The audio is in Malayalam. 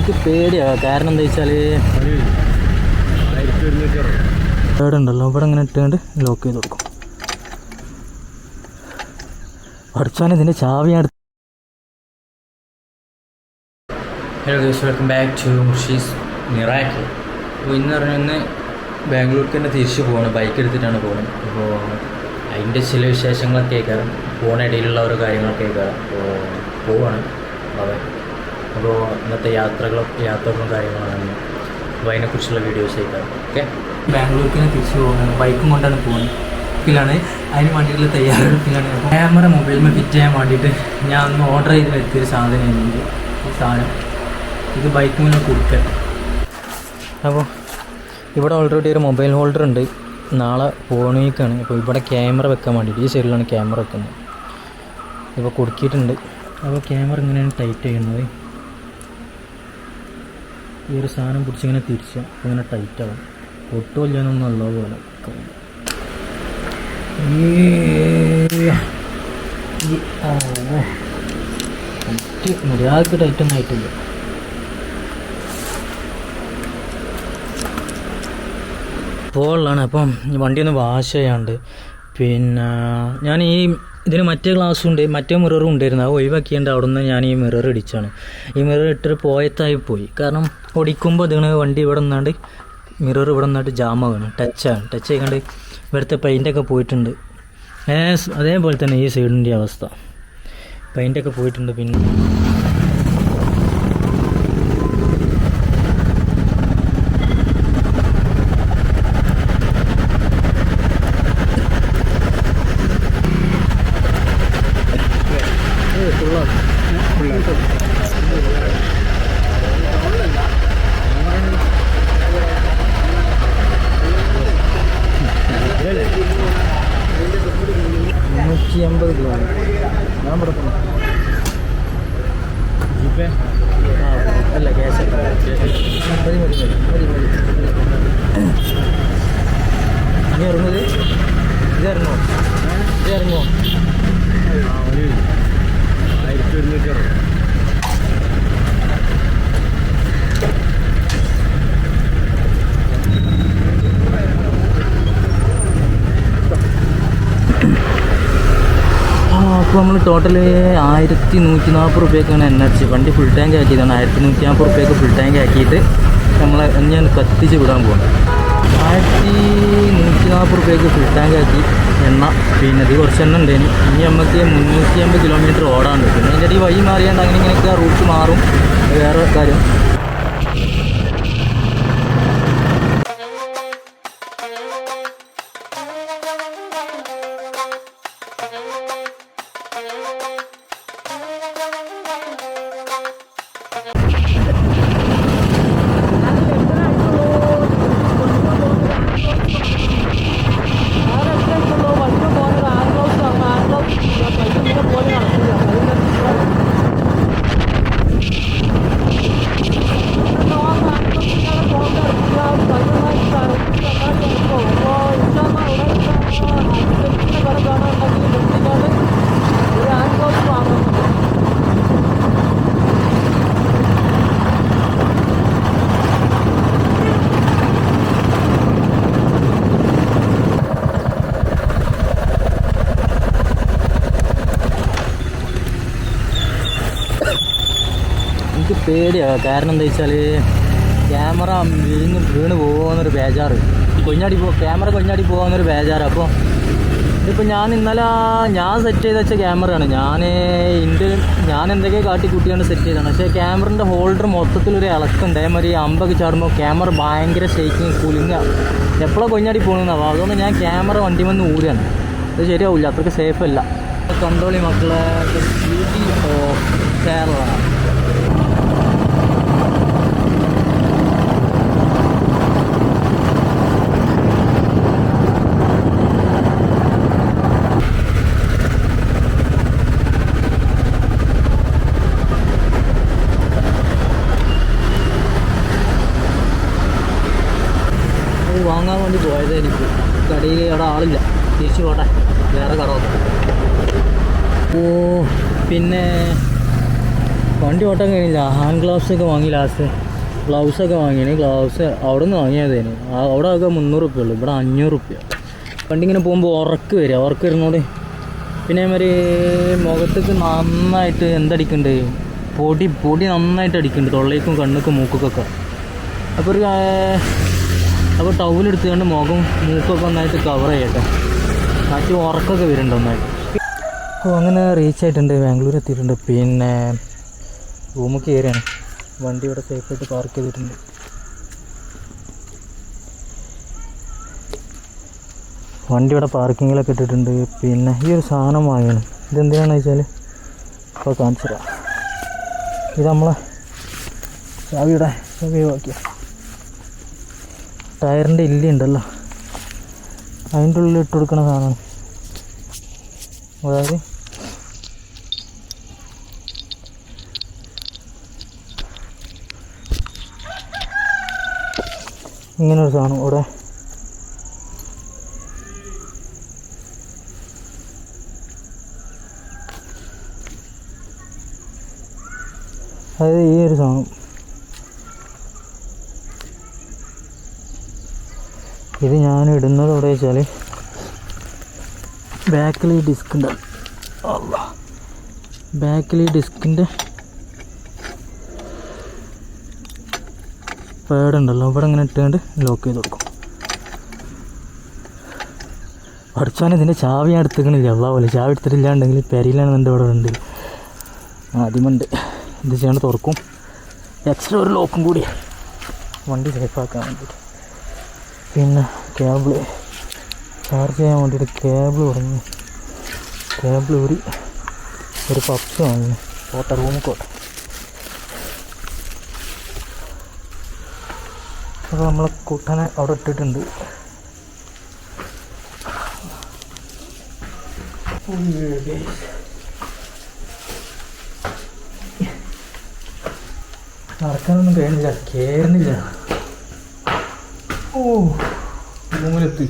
എനിക്ക് പേടിയാണ്. കാരണം എന്താ വെച്ചാൽ ഇവിടെ ഉണ്ടല്ലോ, ഇവിടെ ഇങ്ങനെ ഇട്ടുകൊണ്ട് ലോക്ക് ചെയ്ത് കൊടുക്കും. പഠിച്ചാൽ ഇതിൻ്റെ ചാവിയാണ്. Hello guys, welcome back to Murshi's miracle. അപ്പോൾ ഇന്ന് പറഞ്ഞാൽ ബാംഗ്ലൂർക്ക് തന്നെ തിരിച്ചു പോകണം. ബൈക്ക് എടുത്തിട്ടാണ് പോകുന്നത്. അപ്പോൾ അതിൻ്റെ ചില വിശേഷങ്ങളൊക്കെ കേൾക്കാം, പോകുന്നതിടയിലുള്ള ഓരോ കാര്യങ്ങളൊക്കെ കേൾക്കാം. അപ്പോൾ പോവാണ് അതെ. അപ്പോൾ ഇന്നത്തെ യാത്രകളും കാര്യങ്ങളാണ്. അപ്പോൾ അതിനെക്കുറിച്ചുള്ള വീഡിയോസ് കേൾക്കാം. ഓക്കെ, ബാംഗ്ലൂർക്ക് തന്നെ തിരിച്ചു പോകുന്നത്. ബൈക്കും കൊണ്ടാണ് പോകുന്നത്. ാണ് അതിന് വേണ്ടിയിട്ടുള്ള തയ്യാറെടുപ്പിലാണ്. ക്യാമറ മൊബൈലിൽ ഫിറ്റ് ചെയ്യാൻ വേണ്ടിയിട്ട് ഞാൻ ഒന്ന് ഓർഡർ ചെയ്ത് വരുത്തിയൊരു സാധനമുണ്ട്. ഈ സാധനം ഇത് ബൈക്കിൽ കൊടുക്കട്ടെ. അപ്പോൾ ഇവിടെ ഓൾറെഡി ഒരു മൊബൈൽ ഹോൾഡർ ഉണ്ട്. നാളെ ഫോണിലേക്കാണ്. അപ്പോൾ ഇവിടെ ക്യാമറ വെക്കാൻ വേണ്ടിയിട്ട് ഈ സൈഡിലാണ് ക്യാമറ വെക്കുന്നത്. ഇപ്പോൾ കൊടുക്കിയിട്ടുണ്ട്. അപ്പോൾ ക്യാമറ ഇങ്ങനെയാണ് ടൈറ്റ് ചെയ്യുന്നത്. ഈ ഒരു സാധനം പിടിച്ചിങ്ങനെ തിരിച്ചാൽ ഇങ്ങനെ ടൈറ്റാവും. പൊട്ടുമില്ലെന്നൊന്നും ഉള്ളത് പോലെ മര്യാദക്ക് ടൈറ്റൊന്നും ആയിട്ടില്ല. പോളാണ്. അപ്പം വണ്ടിയൊന്ന് വാഷ് ചെയ്യാണ്ട്. പിന്നെ ഞാൻ ഇതിന് മറ്റേ ഗ്ലാസ്സും ഉണ്ട്, മറ്റേ മിററും ഉണ്ടായിരുന്നു. അത് ഒഴിവാക്കിയിട്ട് അവിടെ നിന്ന് ഞാൻ ഈ മിറർ ഇടിച്ചാണ്. ഈ മിറർ ഇട്ടൊരു പോയത്തായി പോയി. കാരണം ഓടിക്കുമ്പോൾ ഇതിങ്ങനെ വണ്ടി ഇവിടെ നിന്നാണ്ട് മിറർ ഇവിടെ നിന്നായിട്ട് ജാമാവാണ്, ടച്ച് ചെയ്യണ്ട്. ഇവിടുത്തെ പെയിൻ്റൊക്കെ പോയിട്ടുണ്ട്. അതേപോലെ തന്നെ ഈ സൈഡിൻ്റെ അവസ്ഥ, പെയിൻ്റൊക്കെ പോയിട്ടുണ്ട്. പിന്നെ അല്ല ഗ്യാസ് മതി ഇനി ഇറങ്ങുന്നത് ഇറങ്ങുമോ? അപ്പോൾ നമ്മൾ ടോട്ടൽ 1140 റുപ്യക്കാണ് എണ്ണ അടിച്ച്. വണ്ടി ഫുൾ ടാങ്ക് ആക്കിയതാണ്. 1140 റുപ്യക്ക് ഫുൾ ടാങ്ക് ആക്കിയിട്ട് നമ്മൾ ഞാൻ കത്തിച്ച് വിടാൻ പോകണം. 1140 റുപ്യക്ക് ഫുൾ ടാങ്ക് ആക്കി എണ്ണ. പിന്നെ ഇത് കുറച്ച് എണ്ണ ഉണ്ടേന്. ഇനി നമുക്ക് 350 കിലോമീറ്റർ ഓടാണ്ട്. പിന്നെ അതിൻ്റെ ഇടയിൽ വഴി മാറിയാണ്ട് അങ്ങനെ ഇങ്ങനെയൊക്കെ റൂട്ട് മാറും. വേറെ കാര്യം. എനിക്ക് പേടിയാണ്. കാരണം എന്താ വെച്ചാൽ ക്യാമറ വീണ് പോകുന്നൊരു ബേജാറ്. ക്യാമറ കൊഞ്ഞാടി പോകുന്നൊരു ബേജാറ്. അപ്പോൾ ഇതിപ്പോൾ ഞാൻ സെറ്റ് ചെയ്ത് വെച്ച ക്യാമറയാണ്. ഞാൻ എന്തൊക്കെ കാട്ടിക്കുട്ടിയാണ് സെറ്റ് ചെയ്തതാണ്. പക്ഷേ ക്യാമറൻ്റെ ഹോൾഡർ മൊത്തത്തിലൊരു ഇളക്കുണ്ട്. അതേമാതിരി അമ്പൊക്കെ ചാടുമ്പോൾ ക്യാമറ ഭയങ്കര ഷേക്കിങ്, കുലുങ്ങുക, എപ്പോഴാണ് കൊഞ്ഞാടി പോകണമെന്നാവും. അതുകൊണ്ട് ഞാൻ ക്യാമറ വണ്ടി വന്ന് ഊരാണ്. അത് ശരിയാവില്ല, അത്രയ്ക്ക് സേഫ് അല്ല. കണ്ടോളി മക്കളെ, ബ്യൂട്ടി ഓഫ് കേരള. വാങ്ങാൻ വേണ്ടി പോയതായിരിക്കും. കടയിൽ അവിടെ ആളില്ല, തിരിച്ചു പോട്ടെ, വേറെ കട. ഓ പിന്നെ വണ്ടി ഓട്ടാൻ കഴിഞ്ഞില്ല. ഹാൻഡ് ഗ്ലൗസൊക്കെ വാങ്ങി ലാസ്റ്റ്. ഗ്ലൗസൊക്കെ വാങ്ങിയാണ്. ഗ്ലൗസ് അവിടെ നിന്ന് വാങ്ങിയതേന്. അവിടെ ആകെ 300 റുപ്യ ഉള്ളൂ, ഇവിടെ 500 റുപ്യ. വണ്ടിങ്ങനെ പോകുമ്പോൾ ഉറക്ക് വരുന്നോട്. പിന്നെ ഒരു മുഖത്തേക്ക് നന്നായിട്ട് എന്തടിക്കുന്നുണ്ട്, പൊടി നന്നായിട്ട് അടിക്കുന്നുണ്ട്, തൊള്ളേക്കും കണ്ണുക്കും മൂക്കൊക്കെ. അപ്പോൾ ടൗലെടുത്തുകൊണ്ട് മുഖം മൂക്കൊക്കെ ഒന്നായിട്ട് കവർ ചെയ്യട്ടെ. കാറ്റ് ഉറക്കൊക്കെ വരുന്നുണ്ട് ഒന്നായിട്ട്. അപ്പോൾ അങ്ങനെ റീച്ച് ആയിട്ടുണ്ട്, ബാംഗ്ലൂർ എത്തിയിട്ടുണ്ട്. പിന്നെ റൂമിൽ കയറിയാണ്. വണ്ടി ഇവിടെ സേഫായിട്ട് പാർക്ക് ചെയ്തിട്ടുണ്ട്. വണ്ടി ഇവിടെ പാർക്കിങ്ങിലൊക്കെ ഇട്ടിട്ടുണ്ട്. പിന്നെ ഈ ഒരു സാധനം വാങ്ങിയാണ്. ഇതെന്തിനാണെന്ന് വെച്ചാൽ ഇപ്പോൾ കാണിച്ചു തരാം. ഇത് നമ്മളെ ചാവി ഒഴിവാക്കിയ ടയറിൻ്റെ ഇല്ലുണ്ടല്ലോ, അതിൻ്റെ ഉള്ളിൽ ഇട്ട് കൊടുക്കുന്ന സാധനമാണ്. അതായത് ഇങ്ങനൊരു സാധനം ഇവിടെ. അതായത് ഈ ഒരു സാധനം ഇത് ഞാൻ ഇടുന്നത് എവിടെ വെച്ചാൽ ബാക്കിൽ ഈ ഡിസ്ക് ഉണ്ട്. ബാക്കിൽ ഈ ഡിസ്കിൻ്റെ പേടുണ്ടല്ലോ, ഇവിടെ ഇങ്ങനെ ഇട്ടുകൊണ്ട് ലോക്ക് ചെയ്ത് കൊടുക്കും. പഠിച്ചാൽ ഇതിൻ്റെ ചാവി ഞാൻ എടുത്തിക്കണില്ല. പോലെ ചാവി എടുത്തിട്ടില്ലാണ്ടെങ്കിൽ പെരയിലാണെന്നുണ്ട് ഇവിടെ ഉണ്ട്. ആദ്യമുണ്ട് ഇത് ചെയ്യാണ്ട് തുറക്കും. എക്സ്ട്രാ ഒരു ലോക്കും കൂടി വണ്ടി സേഫാക്കാൻ വേണ്ടിയിട്ട്. പിന്നെ കേബിള് ചാർജ് ചെയ്യാൻ വേണ്ടിയിട്ട് കേബിൾ പറഞ്ഞു. കേബിൾ ഒരു പപ്സ് വാങ്ങി റൂമിൽ കോട്ടെ. അപ്പോൾ നമ്മളെ കുട്ടനെ അവിടെ ഇട്ടിട്ടുണ്ട്. നടക്കാനൊന്നും കഴിയുന്നില്ല, കയറുന്നില്ല. റൂമിലെത്തി.